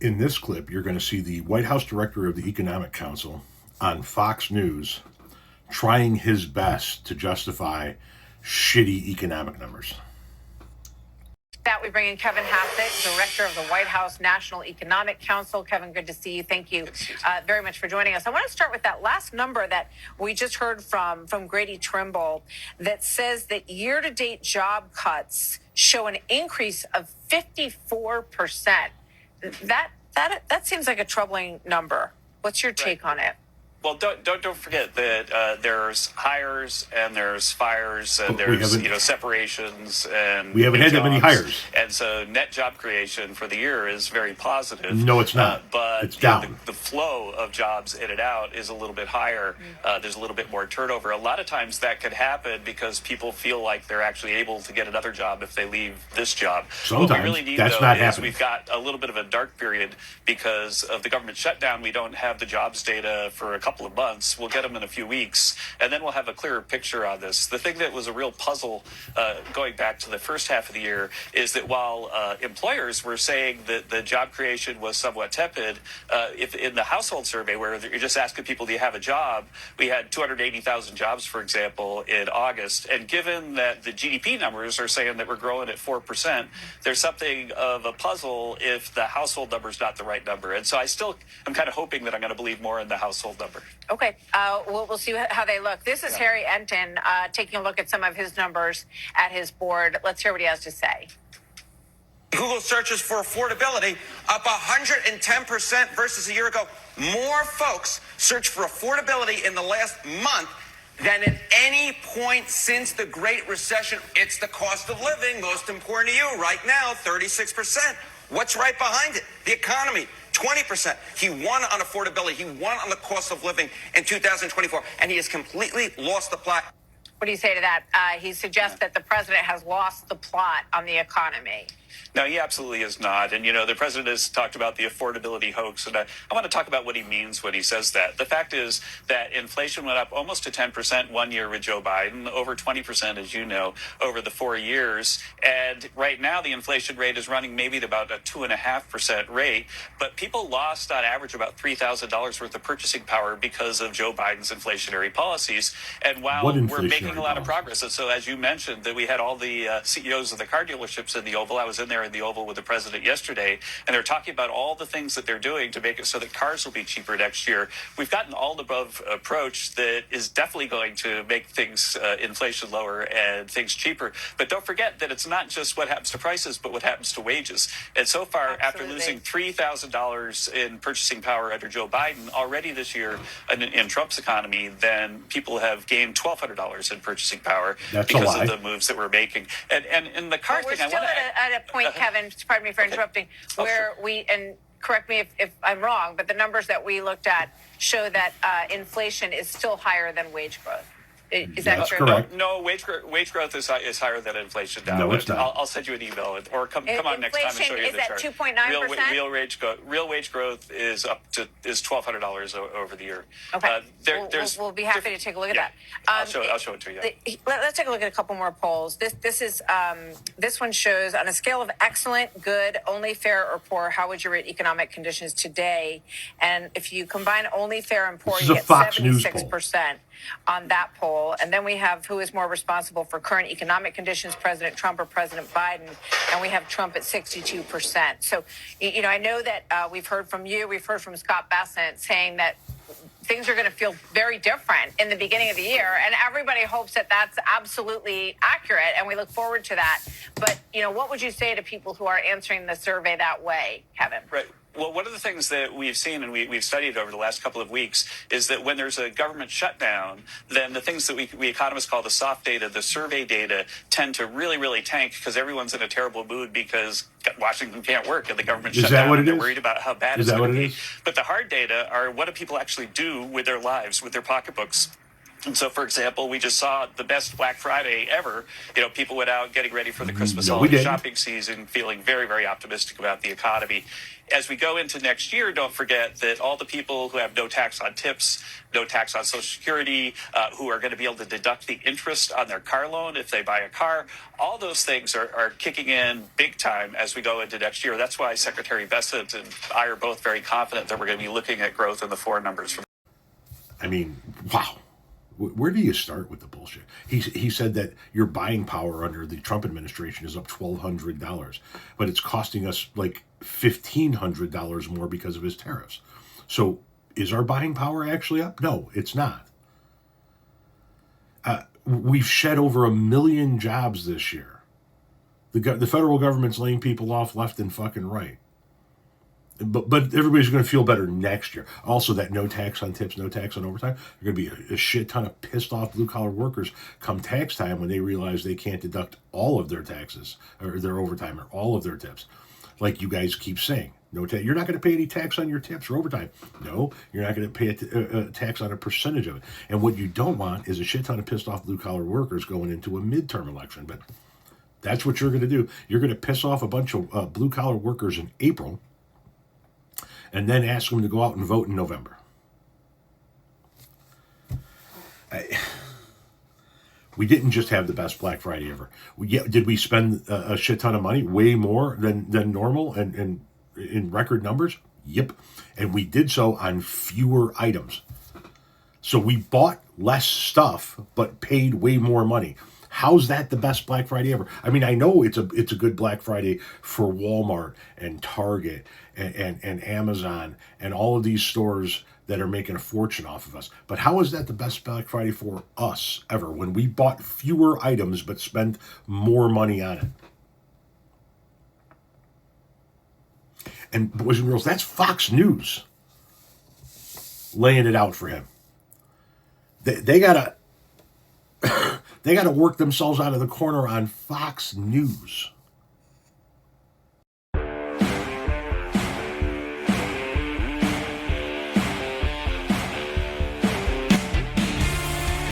In this clip, you're going to see the White House Director of the Economic Council on Fox News trying his best to justify shitty economic numbers. That we bring in Kevin Hassett, Director of the White House National Economic Council. Kevin, good to see you. Thank you very much for joining us. I want to start with that last number that we just heard from Grady Trimble that says that year-to-date job cuts show an increase of 54%. That seems like a troubling number. What's your take on it? Well, don't forget that there's hires and there's fires and there's separations and we haven't had that many hires, and so net job creation for the year is very positive. No, it's not. But it's down. The flow of jobs in and out is a little bit higher. There's a little bit more turnover. A lot of times that could happen because people feel like they're actually able to get another job if they leave this job. Sometimes what we really need, that's though, not is happening. we've got a little bit of a dark period because of the government shutdown. We don't have the jobs data for a couple of months. We'll get them in a few weeks, and then we'll have a clearer picture on this. The thing that was a real puzzle going back to the first half of the year is that while employers were saying that the job creation was somewhat tepid, if in the household survey where you're just asking people, do you have a job, we had 280,000 jobs, for example, in August. And given that the GDP numbers are saying that we're growing at 4%, there's something of a puzzle if the household number is not the right number. And so I'm kind of hoping that I'm going to believe more in the household number. Okay, we'll see how they look. This is Harry Enton taking a look at some of his numbers at his board. Let's hear what he has to say. Google searches for affordability up 110% versus a year ago. More folks search for affordability in the last month than at any point since the Great Recession. It's the cost of living, most important to you right now, 36%. What's right behind it? The economy, 20%. He won on affordability. He won on the cost of living in 2024, and he has completely lost the plot. What do you say to that? He suggests that the president has lost the plot on the economy. No, he absolutely is not. And, the president has talked about the affordability hoax. And I want to talk about what he means when he says that. The fact is that inflation went up almost to 10% 1 year with Joe Biden, over 20%, as you know, over the 4 years. And right now, the inflation rate is running maybe at about a 2.5% rate. But people lost, on average, about $3,000 worth of purchasing power because of Joe Biden's inflationary policies. And while we're making a lot of progress, and so as you mentioned, that we had all the CEOs of the car dealerships in the Oval. I was in there in the Oval with the president yesterday, and they're talking about all the things that they're doing to make it so that cars will be cheaper next year. We've got an all-above approach that is definitely going to make things, inflation lower and things cheaper. But don't forget that it's not just what happens to prices, but what happens to wages. And so far, after losing $3,000 in purchasing power under Joe Biden already this year in Trump's economy, then people have gained $1,200 in purchasing power because of the moves that we're making. And in the car thing, I want to at a point, Kevin, pardon me for interrupting, where we, and correct me if I'm wrong, but the numbers that we looked at show that inflation is still higher than wage growth. Is that true? Correct. No, wage growth is higher than inflation now. No, it's not. I'll send you an email, or come on next time and show you the chart. Inflation is at 2.9%? Real wage growth is $1,200 over the year. Okay, we'll be happy to take a look at that. I'll show it to you. Let's take a look at a couple more polls. This one shows on a scale of excellent, good, only, fair, or poor, how would you rate economic conditions today? And if you combine only, fair, and poor, you get 76% on that poll. And then we have who is more responsible for current economic conditions, President Trump or President Biden, and we have Trump at 62%. So, I know that we've heard from you, we've heard from Scott Bessent saying that things are going to feel very different in the beginning of the year, and everybody hopes that that's absolutely accurate, and we look forward to that. But, what would you say to people who are answering the survey that way, Kevin? Right. Well, one of the things that we've seen and we've studied over the last couple of weeks is that when there's a government shutdown, then the things that we economists call the soft data, the survey data, tend to really, really tank because everyone's in a terrible mood because Washington can't work and the government shut down. They're worried about how bad it's going to be. But the hard data are what do people actually do with their lives, with their pocketbooks? And so, for example, we just saw the best Black Friday ever. You know, people went out getting ready for the Christmas holiday shopping season, feeling very, very optimistic about the economy. As we go into next year, don't forget that all the people who have no tax on tips, no tax on Social Security, who are going to be able to deduct the interest on their car loan if they buy a car, all those things are kicking in big time as we go into next year. That's why Secretary Bessent and I are both very confident that we're going to be looking at growth in the 4 numbers. I mean, wow. Where do you start with the bullshit? He said that your buying power under the Trump administration is up $1,200, but it's costing us like $1,500 more because of his tariffs. So is our buying power actually up? No, it's not. We've shed over 1 million jobs this year. The federal government's laying people off left and fucking right. But everybody's going to feel better next year. Also, that no tax on tips, no tax on overtime, there's going to be a shit ton of pissed off blue-collar workers come tax time when they realize they can't deduct all of their taxes or their overtime or all of their tips. Like you guys keep saying, no tax. You're not going to pay any tax on your tips or overtime. No, you're not going to pay a tax on a percentage of it. And what you don't want is a shit ton of pissed off blue-collar workers going into a midterm election. But that's what you're going to do. You're going to piss off a bunch of blue-collar workers in April, and then ask them to go out and vote in November. We didn't just have the best Black Friday ever. Did we spend a shit ton of money, way more than normal, and in record numbers? Yep. And we did so on fewer items. So we bought less stuff, but paid way more money. How's that the best Black Friday ever? I mean, I know it's a good Black Friday for Walmart and Target and Amazon and all of these stores that are making a fortune off of us. But how is that the best Black Friday for us ever when we bought fewer items but spent more money on it? And boys and girls, that's Fox News laying it out for him. They gotta they got to work themselves out of the corner on Fox News.